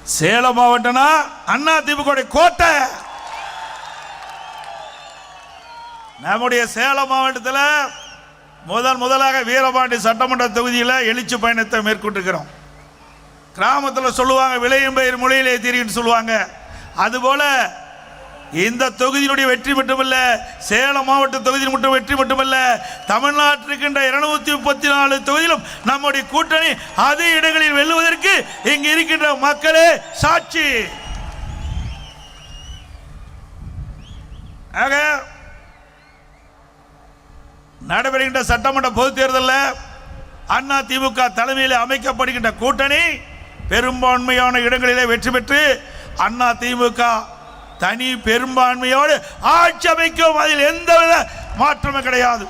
சேலம் மாவட்டம்னா அண்ணா திமுக கோட்டை. நம்முடைய சேலம் மாவட்டத்தில் முதலாக வீரபாண்டி சட்டமன்ற தொகுதியில் எழுச்சி பயணத்தை மேற்கொண்டிருக்கிறோம். கிராமத்தில் சொல்லுவாங்க விளையும் பயிர் மொழியிலே தெரியுன்னு சொல்லுவாங்க. அதுபோல இந்த தொகுதியினுடைய வெற்றி மட்டுமல்ல, சேலம் மாவட்ட தொகுதியில் மட்டும் வெற்றி மட்டுமல்ல, தமிழ்நாட்டில் இருக்கின்ற 234 தொகுதியிலும் நம்முடைய கூட்டணி அதே இடங்களில் வெல்லுவதற்கு இங்கு இருக்கின்ற மக்களே சாட்சி. ஆக நடைபெறுகின்ற சட்டமன்ற பொதுத் தேர்தலில் அண்ணா திமுக தலைமையில் அமைக்கப்படுகின்ற கூட்டணி பெரும்பான்மையான இடங்களிலே வெற்றி பெற்று அண்ணா திமுக தனி பெரும்பான்மையோடு ஆட்சி அமைக்கும். அதில் எந்தவித மாற்றமும் கிடையாது.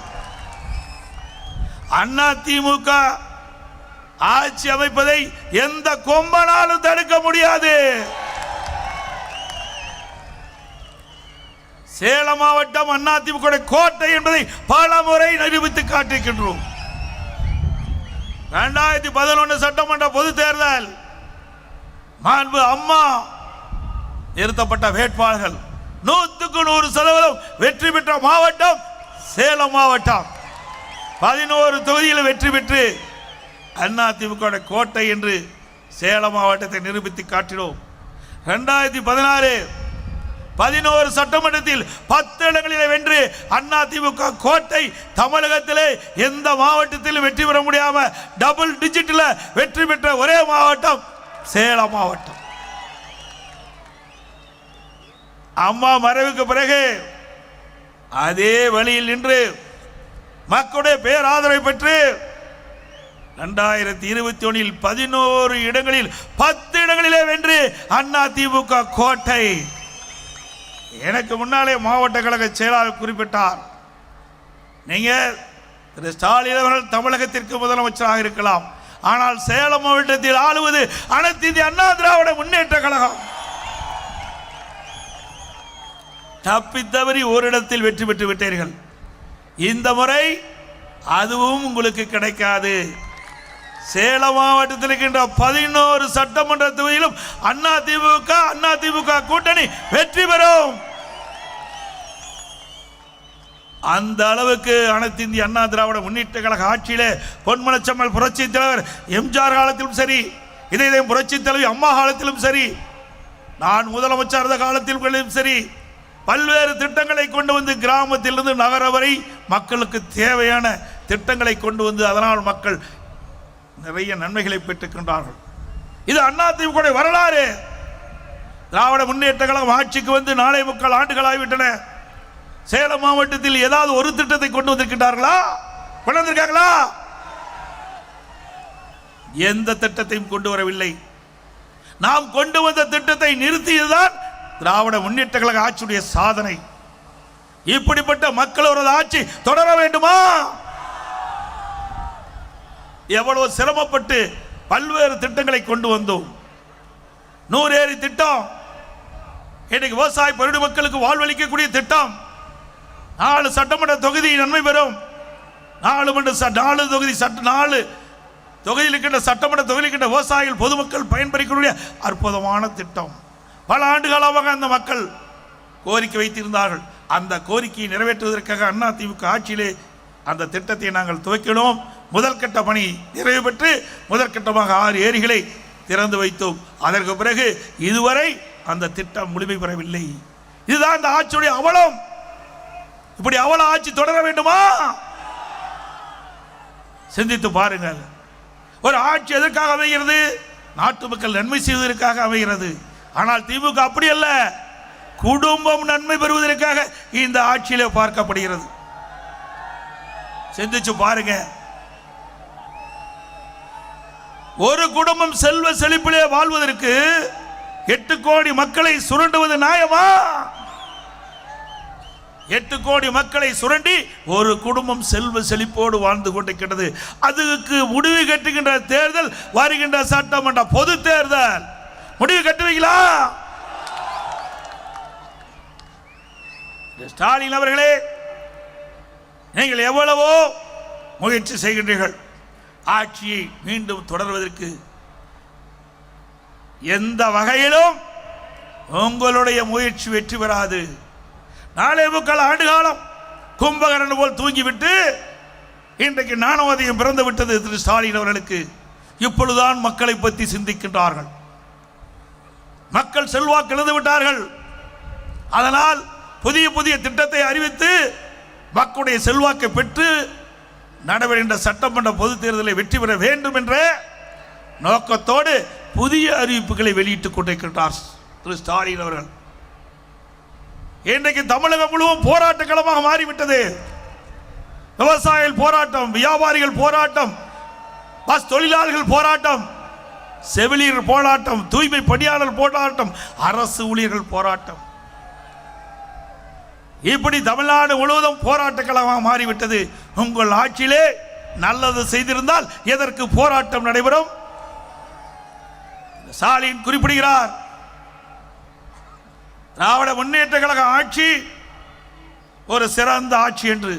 அண்ணா திமுக ஆட்சி அமைப்பதை எந்த கொம்பனாலும் தடுக்க முடியாது. சேலம் மாவட்டம் அண்ணா திமுக கோட்டை என்பதை பல முறை நிரூபித்து காட்டியிருக்கின்றோம். 2011 சட்டமன்ற பொது தேர்தல் மாண்பு அம்மா நிறுத்தப்பட்ட வேட்பாளர்கள் 100% வெற்றி பெற்ற மாவட்டம் சேலம் மாவட்டம். 11 தொகுதியில் வெற்றி பெற்று அண்ணா திமுக கோட்டை என்று சேலம் மாவட்டத்தை நிரூபித்து காட்டினோம். 2016 11 சட்டமன்றத்தில் 10 இடங்களில் வென்று அண்ணா திமுக கோட்டை தமிழகத்திலே எந்த மாவட்டத்திலும் வெற்றி பெற முடியாம டபுள் டிஜிட்ல வெற்றி பெற்ற ஒரே மாவட்டம் சேலம் மாவட்டம். அம்மா மறைவுக்கு பிறகு அதே வழியில் நின்று மக்களுடைய பேராதரவை பெற்று 2021 11 இடங்களில் 10 இடங்களிலே வென்று அண்ணா திமுக கோட்டை. எனக்கு முன்னாலே மாவட்ட கழக செயலாளர் குறிப்பிட்டார், நீங்க திரு ஸ்டாலின் அவர்கள் தமிழகத்திற்கு முதலமைச்சராக இருக்கலாம், ஆனால் சேலம் மாவட்டத்தில் ஆளுவது அனைத்து இந்திய அண்ணா திராவிட முன்னேற்ற கழகம். தப்பித்தவறி ஓரிடத்தில் வெற்றி பெற்று விட்டீர்கள். இந்த முறை அதுவும் உங்களுக்கு கிடைக்காது. சேலம் மாவட்டத்தில் இருக்கின்ற 11 சட்டமன்ற தொகுதியிலும் அண்ணா திமுக கூட்டணி வெற்றி பெறும். அந்த அளவுக்கு அனைத்து இந்திய அண்ணா திராவிட முன்னேற்ற கழக ஆட்சியிலே பொன்மனச்செம்மல் புரட்சி தலைவர் எம்ஜிஆர் காலத்திலும் சரி, இதே புரட்சி தலைவி அம்மா காலத்திலும் சரி, நான் முதலமைச்சர் இருந்த காலத்திலும் சரி, பல்வேறு திட்டங்களை கொண்டு வந்து கிராமத்திலிருந்து நகர வரை மக்களுக்கு தேவையான திட்டங்களை கொண்டு வந்து அதனால் மக்கள் நிறைய நன்மைகளை பெற்றுக்கின்றார்கள். இது அதிமுக வரலாறு. திராவிட முன்னேற்ற கழகம் ஆட்சிக்கு வந்து 4.25 ஆண்டுகள் ஆகிவிட்டன. சேலம் மாவட்டத்தில் ஏதாவது ஒரு திட்டத்தை கொண்டு வந்திருக்கின்றார்களா? கொண்டு வந்திருக்காங்களா? எந்த திட்டத்தையும் கொண்டு வரவில்லை. நாம் கொண்டு வந்த திட்டத்தை நிறுத்தியதுதான் திராவிட முன்னேற்ற கழக ஆட்சியுடைய சாதனை. இப்படிப்பட்ட மக்களோட ஆட்சி தொடர வேண்டுமா? எவ்வளவு சிரமப்பட்டு பல்வேறு திட்டங்களை கொண்டு வந்தோம். 100 ஏரி திட்டம், இன்னைக்கு விவசாய பெருடு மக்களுக்கு வாழ்வளிக்கக்கூடிய திட்டம். 4 சட்டமன்ற தொகுதி நன்மை பெறும். 4 தொகுதியில் இருக்கின்ற சட்டமன்ற தொகுதியில் இருக்கின்ற விவசாயிகள் பொதுமக்கள் பயன்பெறக்கூடிய அற்புதமான திட்டம். பல ஆண்டுகாலமாக அந்த மக்கள் கோரிக்கை வைத்திருந்தார்கள். அந்த கோரிக்கையை நிறைவேற்றுவதற்காக அண்ணா திமுக ஆட்சியிலே அந்த திட்டத்தை நாங்கள் துவக்கினோம். முதல் கட்ட பணி நிறைவு பெற்று முதற்கட்டமாக 6 ஏரிகளை திறந்து வைத்தோம். அதற்கு பிறகு இதுவரை அந்த திட்டம் முழுமை பெறவில்லை. இதுதான் இந்த ஆட்சியுடைய அவலம். இப்படி அவல ஆட்சி தொடர வேண்டுமா? சிந்தித்து பாருங்கள். ஒரு ஆட்சி எதற்காக அமைகிறது? நாட்டு மக்கள் நன்மை செய்வதற்காக அமைகிறது. ஆனால் திமுக அப்படி அல்ல, குடும்பம் நன்மை பெறுவதற்காக இந்த ஆட்சியிலே பார்க்கப்படுகிறது. சிந்திச்சு பாருங்க. ஒரு குடும்பம் செல்வ செழிப்பிலே வாழ்வதற்கு 8 கோடி மக்களை சுரண்டுவது நியாயமா? 8 கோடி மக்களை சுரண்டி ஒரு குடும்பம் செல்வ செழிப்போடு வாழ்ந்து கொண்டிருக்கிறது. அதுக்கு முடிவு கட்டுகின்ற தேர்தல் வருகின்ற சட்டமன்ற பொது தேர்தல். முடிவு கட்டுவீங்களா? ஸ்டாலின் அவர்களே, நீங்கள் எவ்வளவோ முயற்சி செய்கின்றீர்கள் ஆட்சியை மீண்டும் தொடர்வதற்கு. எந்த வகையிலும் உங்களுடைய முயற்சி வெற்றி பெறாது. 4.25 ஆண்டு காலம் கும்பகரன் போல் தூங்கிவிட்டு இன்றைக்கு ஞானோதயம் பிறந்து விட்டது திரு ஸ்டாலின் அவர்களுக்கு. இப்பொழுதுதான் மக்களை பற்றி சிந்திக்கின்றார்கள். மக்கள் செல்வாக்கு இழந்து விட்டார்கள். அதனால் புதிய புதிய திட்டத்தை அறிவித்து மக்களுடைய செல்வாக்கை பெற்று நடைபெறுகின்ற சட்டமன்ற பொதுத் தேர்தலை வெற்றி பெற வேண்டும் என்ற நோக்கத்தோடு புதிய அறிவிப்புகளை வெளியிட்டுக் கொண்டிருக்கின்றார் திரு ஸ்டாலின் அவர்கள். இன்றைக்கு தமிழகம் முழுவதும் போராட்ட களமாக மாறிவிட்டது. விவசாயிகள் போராட்டம், வியாபாரிகள் போராட்டம், பஸ் தொழிலாளர்கள் போராட்டம், செவிலியர் போராட்டம், தூய்மை பணியாளர் போராட்டம், அரசு ஊழியர்கள் போராட்டம். இப்படி தமிழ்நாடு முழுவதும் போராட்ட களமாக மாறிவிட்டது. உங்கள் ஆட்சியிலே நல்லது செய்திருந்தால் எதற்கு போராட்டம் நடைபெறும்? ஸ்டாலின் குறிப்பிடுகிறார், திராவிட முன்னேற்ற கழக ஆட்சி ஒரு சிறந்த ஆட்சி என்று.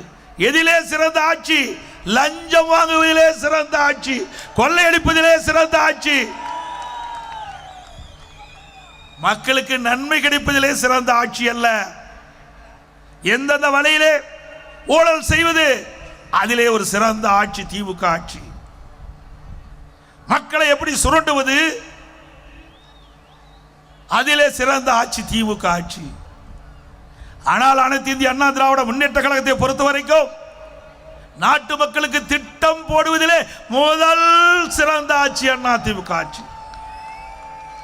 எதிலே சிறந்த ஆட்சி? லஞ்சம் வாங்குவதிலே சிறந்த ஆட்சி, கொள்ளையடிப்பதிலே சிறந்த ஆட்சி, மக்களுக்கு நன்மை கிடைப்பதிலே சிறந்த ஆட்சி அல்ல. எந்தெந்த வழியிலே ஊழல் செய்வது அதிலே ஒரு சிறந்த ஆட்சி திமுக ஆட்சி. மக்களை எப்படி சுரண்டுவது அதிலே சிறந்த ஆட்சி திமுக ஆட்சி. ஆனால் அனைத்து இந்திய அண்ணா திராவிட முன்னேற்ற கழகத்தை பொறுத்த வரைக்கும் நாட்டு மக்களுக்கு திட்டம் போடுவதிலே முதல் சிறந்த ஆட்சி அண்ணா திமுக ஆட்சி.